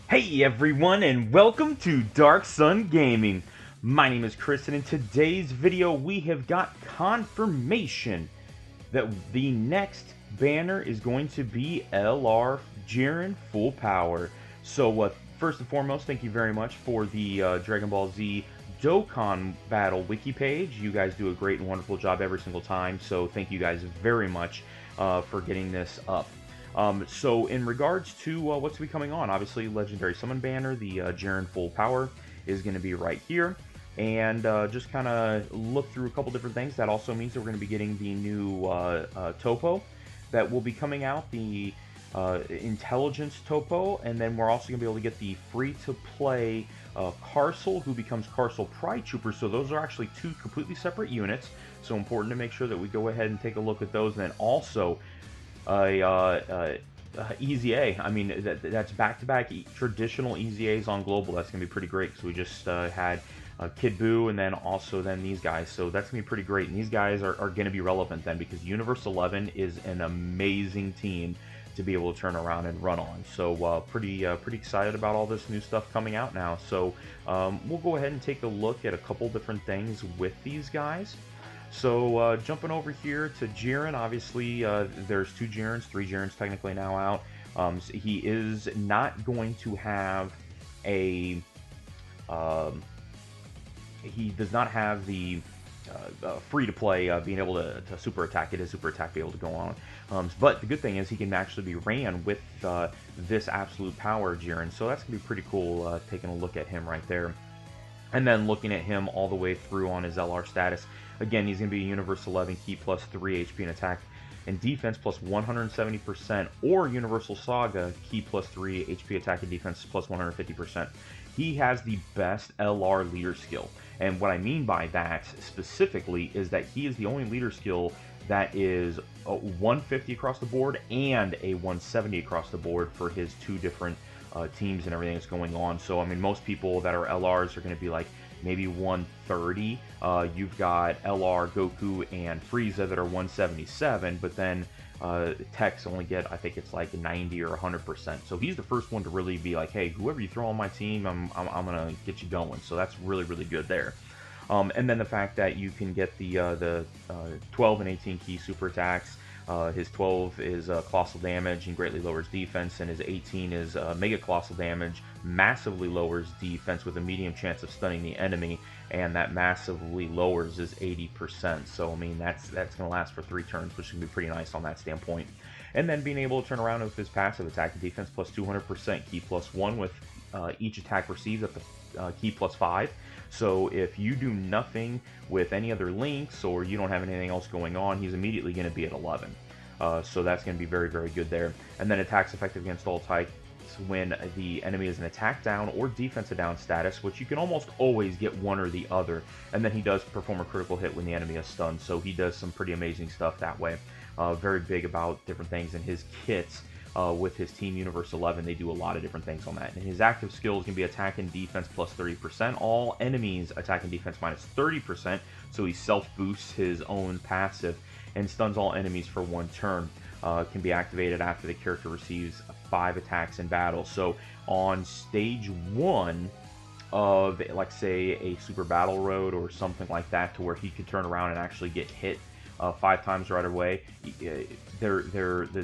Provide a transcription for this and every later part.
Hey everyone, and welcome to Darkson Gaming. My name is Chris, and in today's video we have got confirmation that the next banner is going to be LR Jiren Full Power. So first and foremost, thank you very much for the Dragon Ball Z Dokkan Battle Wiki page. You guys do a great and wonderful job every single time, so thank you guys very much for getting this up. So in regards to what's to be coming on, obviously Legendary Summon Banner, the Jiren Full Power is going to be right here. And just kind of look through a couple different things. That also means that we're going to be getting the new Toppo that will be coming out, the Intelligence Toppo, and then we're also going to be able to get the free-to-play Carousel, who becomes Carousel Pride Trooper. So those are actually two completely separate units, so important to make sure that we go ahead and take a look at those. And then also EZA. I mean, that's back-to-back traditional EZAs on global. That's gonna be pretty great because we just had Kid Buu and then also these guys. So that's gonna be pretty great. And these guys are gonna be relevant then because Universe 11 is an amazing team to be able to turn around and run on. So pretty excited about all this new stuff coming out now. So we'll go ahead and take a look at a couple different things with these guys. So jumping over here to Jiren, obviously there's three Jirens technically now out. So he is not going to have a, he does not have the free-to-play being able to super attack. It is super attack be able to go on. But the good thing is he can actually be ran with this absolute power Jiren. So that's going to be pretty cool taking a look at him right there. And then looking at him all the way through on his LR status. Again, he's going to be a Universe 11 key plus 3 HP in attack and defense plus 170%, or Universal Saga key plus 3 HP attack and defense plus 150%. He has the best LR leader skill. And what I mean by that specifically is that he is the only leader skill that is a 150 across the board and a 170 across the board for his two different teams and everything that's going on. So I mean, most people that are LRs are going to be like maybe 130. You've got LR Goku and Frieza that are 177, but then techs only get, I think it's like 90 or 100%. So he's the first one to really be like, hey, whoever you throw on my team, I'm gonna get you going. So that's really good there. And then the fact that you can get the 12 and 18 key super attacks. His 12 is colossal damage and greatly lowers defense, and his 18 is mega colossal damage, massively lowers defense with a medium chance of stunning the enemy, and that massively lowers is 80%. So I mean that's going to last for 3 turns, which is going to be pretty nice on that standpoint. And then being able to turn around with his passive attack and defense plus 200%, key plus 1 with each attack received at the key plus 5. So if you do nothing with any other links or you don't have anything else going on, he's immediately going to be at 11. So that's going to be very good there. And then attacks effective against all types when the enemy is an attack down or defensive down status, which you can almost always get one or the other. And then he does perform a critical hit when the enemy is stunned. So he does some pretty amazing stuff that way. Very big about different things. And his kits with his Team Universe 11, they do a lot of different things on that. And his active skills can be attack and defense plus 30%. All enemies attack and defense minus 30%. So he self-boosts his own passive and stuns all enemies for 1 turn. Can be activated after the character receives 5 attacks in battle. So on stage 1 of, like, say, a Super Battle Road or something like that, to where he could turn around and actually get hit 5 times right away, the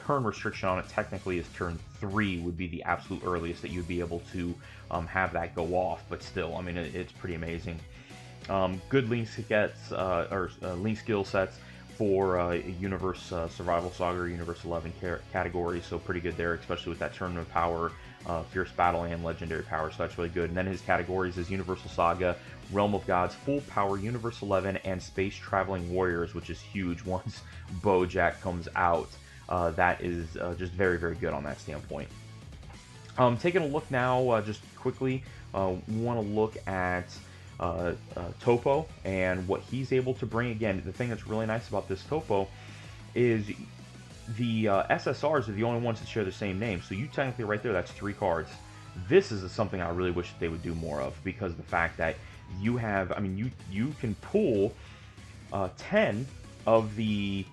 turn restriction on it technically is turn 3 would be the absolute earliest that you'd be able to have that go off. But still, I mean, it's pretty amazing. Good link gets link skill sets for Universe Survival Saga or Universe 11 category, so pretty good there, especially with that Tournament of Power, Fierce Battle, and Legendary Power, so that's really good. And then his categories is Universal Saga, Realm of Gods, Full Power, Universe 11, and Space Traveling Warriors, which is huge once Bojack comes out. That is just very good on that standpoint. Taking a look now, just quickly, want to look at Toppo and what he's able to bring. Again, the thing that's really nice about this Toppo is the SSRs are the only ones that share the same name. So you technically right there, that's 3 cards. This is something I really wish that they would do more of, because of the fact that you have, I mean, you can pull 10 of the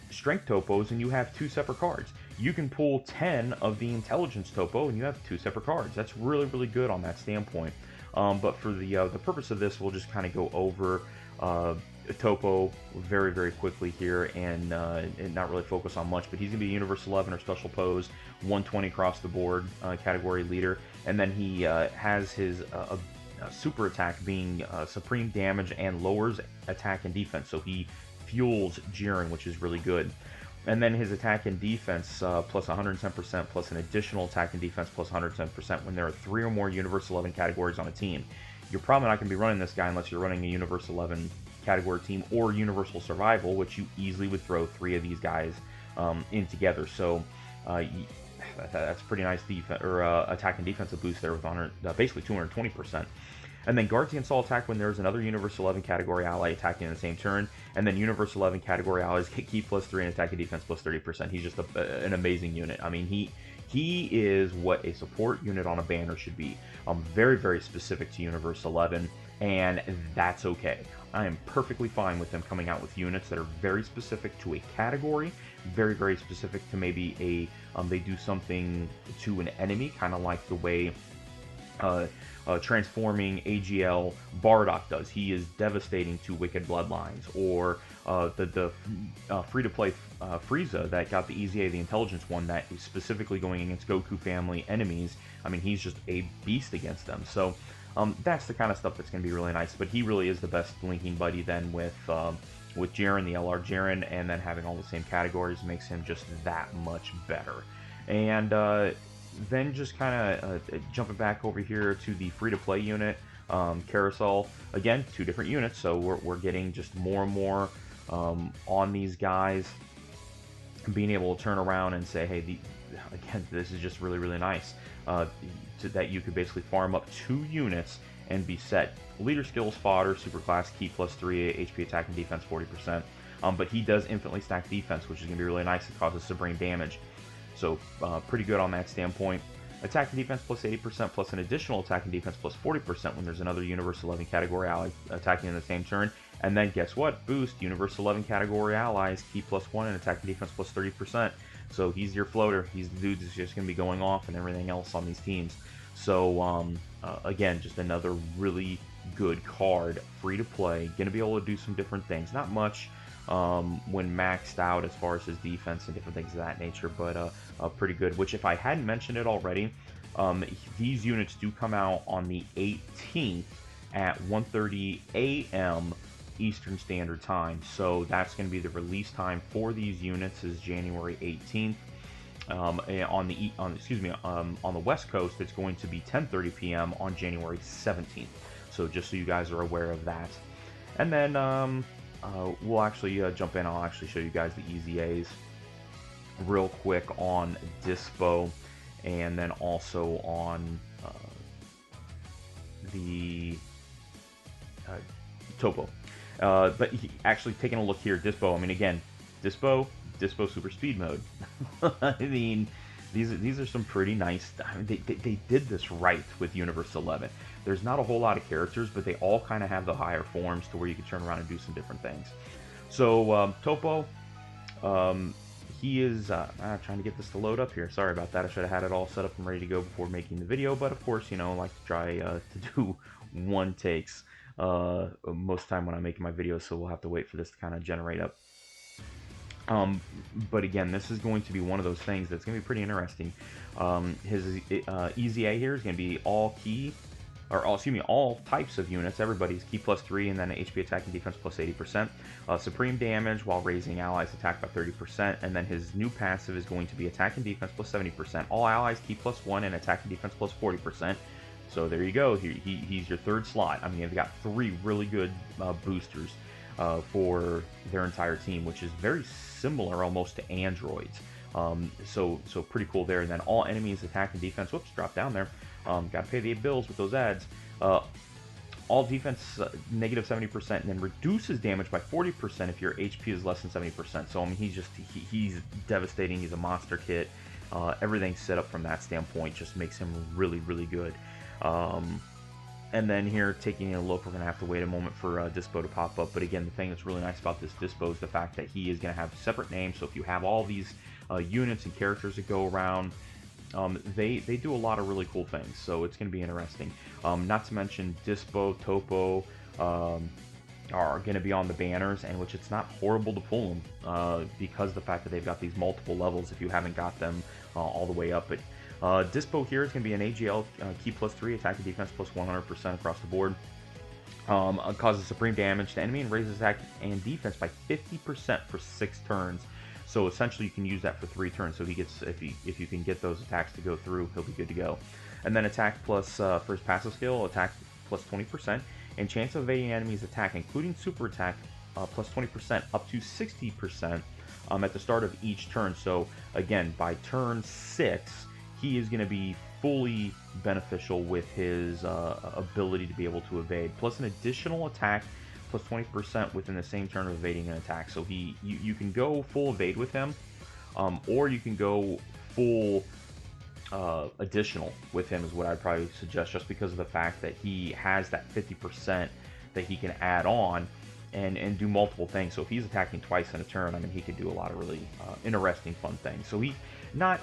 strength Toppos and you have 2 separate cards. you can pull 10 of the intelligence Toppo, and you have 2 separate cards. That's really, really good on that standpoint. But for the purpose of this, we'll just kind of go over Toppo very, very quickly here, and not really focus on much. But he's going to be Universe 11 or Special Pose, 120 across the board category leader. And then he has his super attack being supreme damage and lowers attack and defense. So he fuels Jiren, which is really good. And then his attack and defense plus 110% plus an additional attack and defense plus 110% when there are 3 or more Universe 11 categories on a team. You're probably not going to be running this guy unless you're running a Universe 11 category team or Universal Survival, which you easily would throw 3 of these guys in together. So that's pretty nice defense or attack and defensive boost there with basically 220%. And then guards against all attack when there's another Universe 11 category ally attacking in the same turn. And then Universe 11 category allies get key plus 3 and attack and defense plus 30%. He's just an amazing unit. I mean, he is what a support unit on a banner should be. Very, very specific to Universe 11, and that's okay. I am perfectly fine with them coming out with units that are very specific to a category, very, very specific to maybe they do something to an enemy, kind of like the way transforming AGL Bardock does. He is devastating to Wicked Bloodlines, or the free-to-play Frieza that got the EZA, the intelligence one, that is specifically going against Goku family enemies. I mean, he's just a beast against them. So that's the kind of stuff that's going to be really nice. But he really is the best linking buddy then with Jiren, the LR Jiren, and then having all the same categories makes him just that much better. And then just kind of jumping back over here to the free-to-play unit, Carousel. Again, 2 different units, so we're getting just more and more on these guys, being able to turn around and say, hey, again, this is just really, really nice, that you could basically farm up 2 units and be set. Leader skills, fodder, superclass, key plus 3, HP attack and defense 40%. But he does infinitely stack defense, which is going to be really nice. It causes supreme damage. So pretty good on that standpoint. Attack and defense plus 80% plus an additional attack and defense plus 40% when there's another Universe 11 category ally attacking in the same turn. And then guess what? Boost Universe 11 category allies, key plus 1 and attack and defense plus 30%. So he's your floater. He's the dude that's just going to be going off and everything else on these teams. So again, just another really good card, free to play. Going to be able to do some different things. Not much when maxed out as far as his defense and different things of that nature, but pretty good. Which, if I hadn't mentioned it already, these units do come out on the 18th at 1:30 a.m. Eastern Standard Time. So that's going to be the release time for these units is January 18th. On the West Coast, it's going to be 10:30 p.m. on January 17th. So just so you guys are aware of that. And then we'll actually jump in. I'll actually show you guys the EZAs real quick on Dyspo, and then also on the Toppo. But actually taking a look here, Dyspo, I mean, again, Dyspo Super Speed Mode. I mean, these are some pretty nice. I mean, they did this right with Universe 11. There's not a whole lot of characters, but they all kind of have the higher forms to where you can turn around and do some different things. So Toppo, he is trying to get this to load up here. Sorry about that. I should have had it all set up and ready to go before making the video, but of course, you know, I like to try to do one takes most time when I'm making my videos, so we'll have to wait for this to kind of generate up. But again, this is going to be one of those things that's going to be pretty interesting. His EZA here is going to be all key, or all types of units. Everybody's key plus 3, and then HP attack and defense plus 80%. Supreme damage while raising allies attack by 30%, and then his new passive is going to be attack and defense plus 70%. All allies key plus 1 and attack and defense plus 40%. So there you go. He's your third slot. I mean, they've got 3 really good boosters for their entire team, which is very similar almost to androids. So pretty cool there. And then all enemies attack and defense. Whoops, drop down there. Got to pay the bills with those ads. All defense negative 70%, and then reduces damage by 40% if your HP is less than 70%. So I mean, he's devastating. He's a monster kit. Everything set up from that standpoint just makes him really, really good. And then here, taking a look, we're going to have to wait a moment for Dyspo to pop up. But again, the thing that's really nice about this Dyspo is the fact that he is going to have separate names. So if you have all these units and characters that go around. They do a lot of really cool things, so it's going to be interesting. Not to mention Dyspo, Toppo are going to be on the banners, and which it's not horrible to pull them because of the fact that they've got these multiple levels if you haven't got them all the way up. But Dyspo here is going to be an AGL key +3, attack and defense plus 100% across the board. Causes supreme damage to enemy and raises attack and defense by 50% for 6 turns. So essentially, you can use that for 3 turns. So he gets, if you can get those attacks to go through, he'll be good to go. And then attack plus for his passive skill, attack plus 20%, and chance of evading enemies' attack, including super attack, plus 20% up to 60% at the start of each turn. So again, by turn 6, he is going to be fully beneficial with his ability to be able to evade, plus an additional attack plus 20% within the same turn of evading an attack. So you can go full evade with him, or you can go full additional with him is what I'd probably suggest, just because of the fact that he has that 50% that he can add on and do multiple things. So if he's attacking twice in a turn, I mean, he could do a lot of really interesting, fun things. So he's not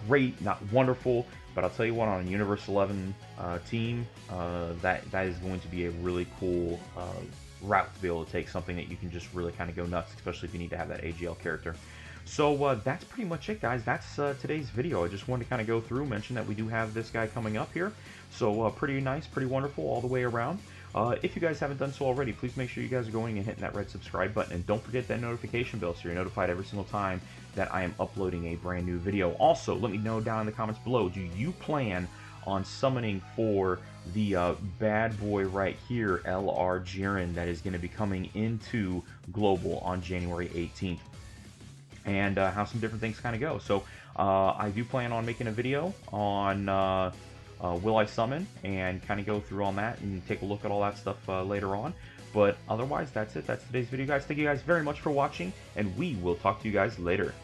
great, not wonderful, but I'll tell you what, on a Universe 11 team, that is going to be a really cool route to be able to take, something that you can just really kind of go nuts, especially if you need to have that AGL character. So that's pretty much it, guys. That's today's video. I just wanted to kind of go through, mention that we do have this guy coming up here. So pretty nice, pretty wonderful all the way around. If you guys haven't done so already, please make sure you guys are going and hitting that red subscribe button, and don't forget that notification bell so you're notified every single time that I am uploading a brand new video. Also, let me know down in the comments below, do you plan on summoning for the bad boy right here, LR Jiren, that is going to be coming into Global on January 18th? And how some different things kind of go. So I do plan on making a video on will I summon, and kind of go through on that and take a look at all that stuff later on. But otherwise, that's it. That's today's video, guys. Thank you guys very much for watching, and we will talk to you guys later.